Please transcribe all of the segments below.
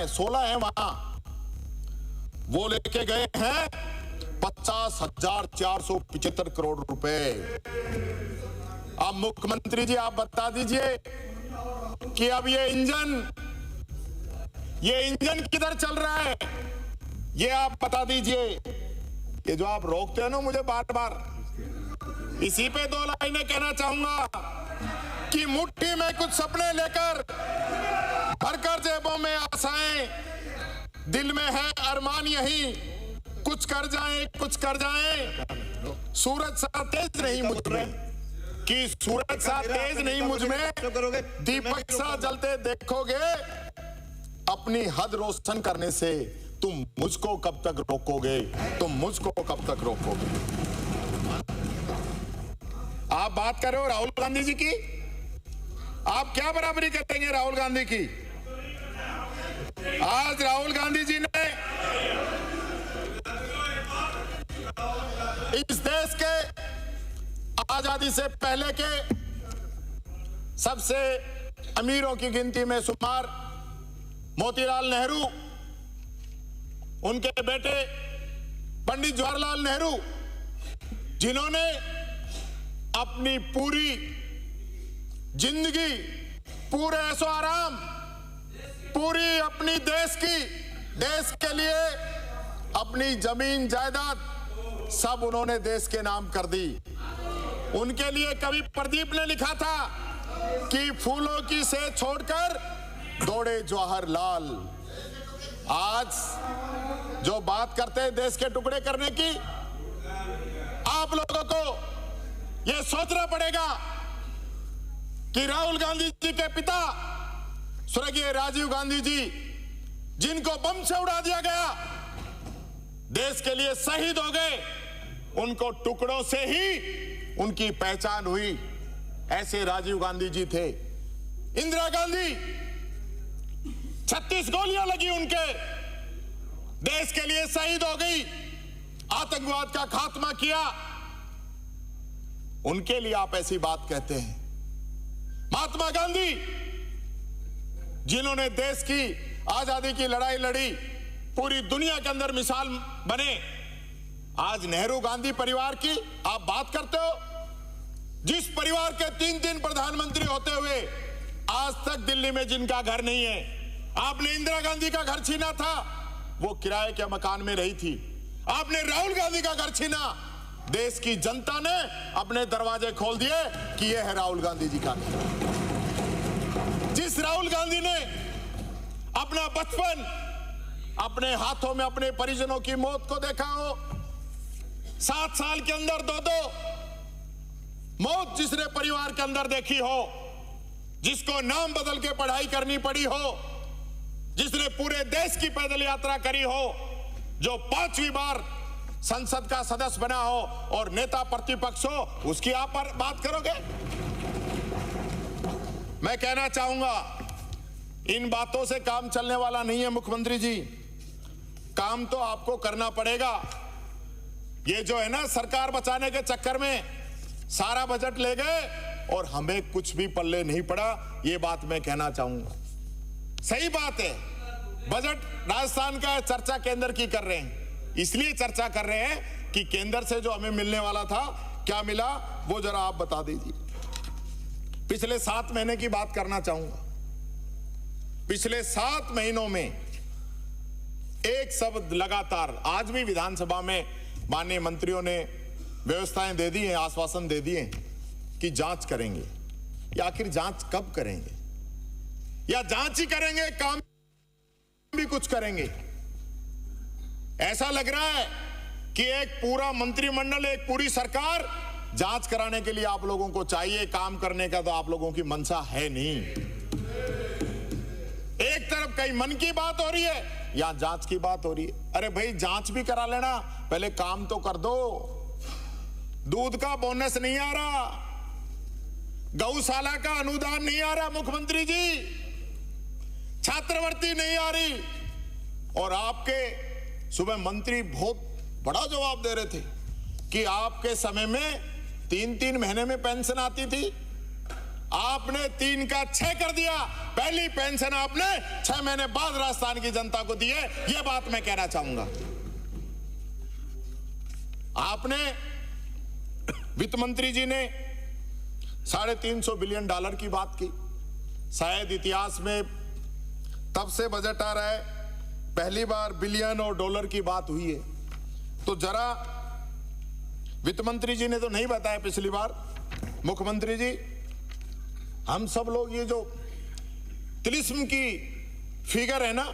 है, 16 है वहां, वो लेके गए हैं 50,475 करोड़ रुपए। अब मुख्यमंत्री जी आप बता दीजिए कि अब ये इंजन किधर चल रहा है, ये आप बता दीजिए। ये जो आप रोकते हैं ना मुझे बार बार, इसी पे 2 लाइनें कहना चाहूंगा कि मुट्ठी में कुछ सपने लेकर भरकर जेबों में आशाएं, दिल में है अरमान यही, कुछ कर जाएं, कुछ कर जाएं। सूरज सा तेज नहीं मुझ में, कि सूरज सा तेज नहीं मुझ में, दीपक सा जलते देखोगे। अपनी हद रोशन करने से तुम मुझको कब तक रोकोगे, तुम मुझको कब तक रोकोगे। आप बात कर रहे हो राहुल गांधी जी की, आप क्या बराबरी करेंगे राहुल गांधी की। आज राहुल गांधी जी ने इस देश के आजादी से पहले के सबसे अमीरों की गिनती में शुमार मोतीलाल नेहरू, उनके बेटे पंडित जवाहरलाल नेहरू, जिन्होंने अपनी पूरी जिंदगी, पूरे ऐशो आराम, पूरी अपनी देश के लिए अपनी जमीन जायदाद सब उन्होंने देश के नाम कर दी। उनके लिए कवि प्रदीप ने लिखा था कि फूलों की सेज छोड़कर दौड़े जवाहरलाल। आज जो बात करते हैं देश के टुकड़े करने की, आप लोगों को यह सोचना पड़ेगा कि राहुल गांधी जी के पिता स्वर्गीय राजीव गांधी जी, जिनको बम से उड़ा दिया गया, देश के लिए शहीद हो गए, उनको टुकड़ों से ही उनकी पहचान हुई। ऐसे राजीव गांधी जी थे। इंदिरा गांधी 36 गोलियां लगी उनके, देश के लिए शहीद हो गई, आतंकवाद का खात्मा किया। उनके लिए आप ऐसी बात कहते हैं। महात्मा गांधी, जिन्होंने देश की आजादी की लड़ाई लड़ी, पूरी दुनिया के अंदर मिसाल बने। आज नेहरू गांधी परिवार की आप बात करते हो, जिस परिवार के 3 प्रधानमंत्री होते हुए आज तक दिल्ली में जिनका घर नहीं है। आपने इंदिरा गांधी का घर छीना था, वो किराए के मकान में रही थी। आपने राहुल गांधी का घर छीना, देश की जनता ने अपने दरवाजे खोल दिए कि यह है राहुल गांधी जी का घर। जिस राहुल गांधी ने अपना बचपन अपने हाथों में अपने परिजनों की मौत को देखा हो, 7 साल के अंदर 2 मौत जिसने परिवार के अंदर देखी हो, जिसको नाम बदल के पढ़ाई करनी पड़ी हो, जिसने पूरे देश की पैदल यात्रा करी हो, जो 5वीं बार संसद का सदस्य बना हो और नेता प्रतिपक्ष हो, उसकी आप पर बात करोगे। मैं कहना चाहूंगा, इन बातों से काम चलने वाला नहीं है मुख्यमंत्री जी। काम तो आपको करना पड़ेगा। ये जो है ना, सरकार बचाने के चक्कर में सारा बजट ले गए और हमें कुछ भी पल्ले नहीं पड़ा, ये बात मैं कहना चाहूंगा। सही बात है, बजट राजस्थान का चर्चा केंद्र की कर रहे हैं, इसलिए चर्चा कर रहे हैं कि केंद्र से जो हमें मिलने वाला था, क्या मिला वो जरा आप बता दीजिए। पिछले 7 महीने की बात करना चाहूंगा। पिछले 7 महीनों में एक शब्द लगातार, आज भी विधानसभा में माननीय मंत्रियों ने व्यवस्थाएं दे दी हैं, आश्वासन दे दिए कि जांच करेंगे। या आखिर जांच कब करेंगे? या जांच ही करेंगे, काम भी कुछ करेंगे? ऐसा लग रहा है कि एक पूरा मंत्रिमंडल, एक पूरी सरकार जांच कराने के लिए आप लोगों को चाहिए, काम करने का तो आप लोगों की मंशा है नहीं। एक तरफ कहीं मन की बात हो रही है, यहां जांच की बात हो रही है। अरे भाई, जांच भी करा लेना, पहले काम तो कर दो। दूध का बोनस नहीं आ रहा, गौशाला का अनुदान नहीं आ रहा मुख्यमंत्री जी, छात्रवृत्ति नहीं आ रही। और आपके सुबह मंत्री बहुत बड़ा जवाब दे रहे थे कि आपके समय में 3-3 महीने में पेंशन आती थी, आपने 3 का 6 कर दिया। पहली पेंशन आपने 6 महीने बाद राजस्थान की जनता को दी है। यह बात मैं कहना चाहूंगा। आपने वित्त मंत्री जी ने $350 बिलियन की बात की। शायद इतिहास में तब से बजट आ रहा है पहली बार बिलियन और डॉलर की बात हुई है। तो जरा वित्त मंत्री जी ने तो नहीं बताया पिछली बार। मुख्यमंत्री जी, हम सब लोग ये जो तिलिस्म की फिगर है ना,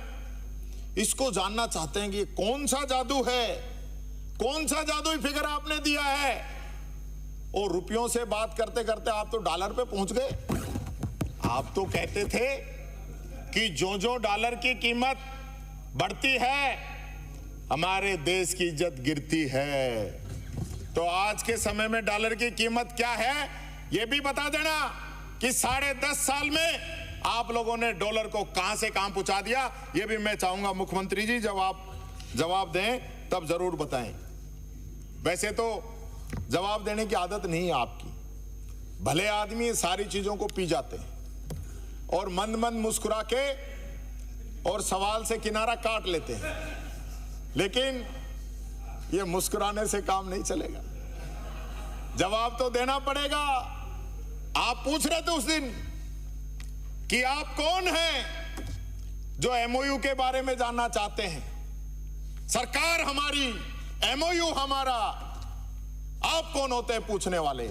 इसको जानना चाहते हैं कि ये कौन सा जादू है, कौन सा जादुई फिगर आपने दिया है। और रुपयों से बात करते करते आप तो डॉलर पे पहुंच गए। आप तो कहते थे कि जो जो डॉलर की कीमत बढ़ती है हमारे देश की इज्जत गिरती है। तो आज के समय में डॉलर की कीमत क्या है यह भी बता देना कि 10.5 साल में आप लोगों ने डॉलर को कहां से कहां पहुंचा दिया। यह भी मैं चाहूंगा मुख्यमंत्री जी जब आप जवाब दें तब जरूर बताएं। वैसे तो जवाब देने की आदत नहीं है आपकी। भले आदमी सारी चीजों को पी जाते हैं और मंद मंद मुस्कुरा के और सवाल से किनारा काट लेते हैं, लेकिन ये मुस्कुराने से काम नहीं चलेगा। जवाब तो देना पड़ेगा। आप पूछ रहे थे उस दिन कि आप कौन हैं जो एमओयू के बारे में जानना चाहते हैं। सरकार हमारी, एमओयू हमारा, आप कौन होते हैं पूछने वाले।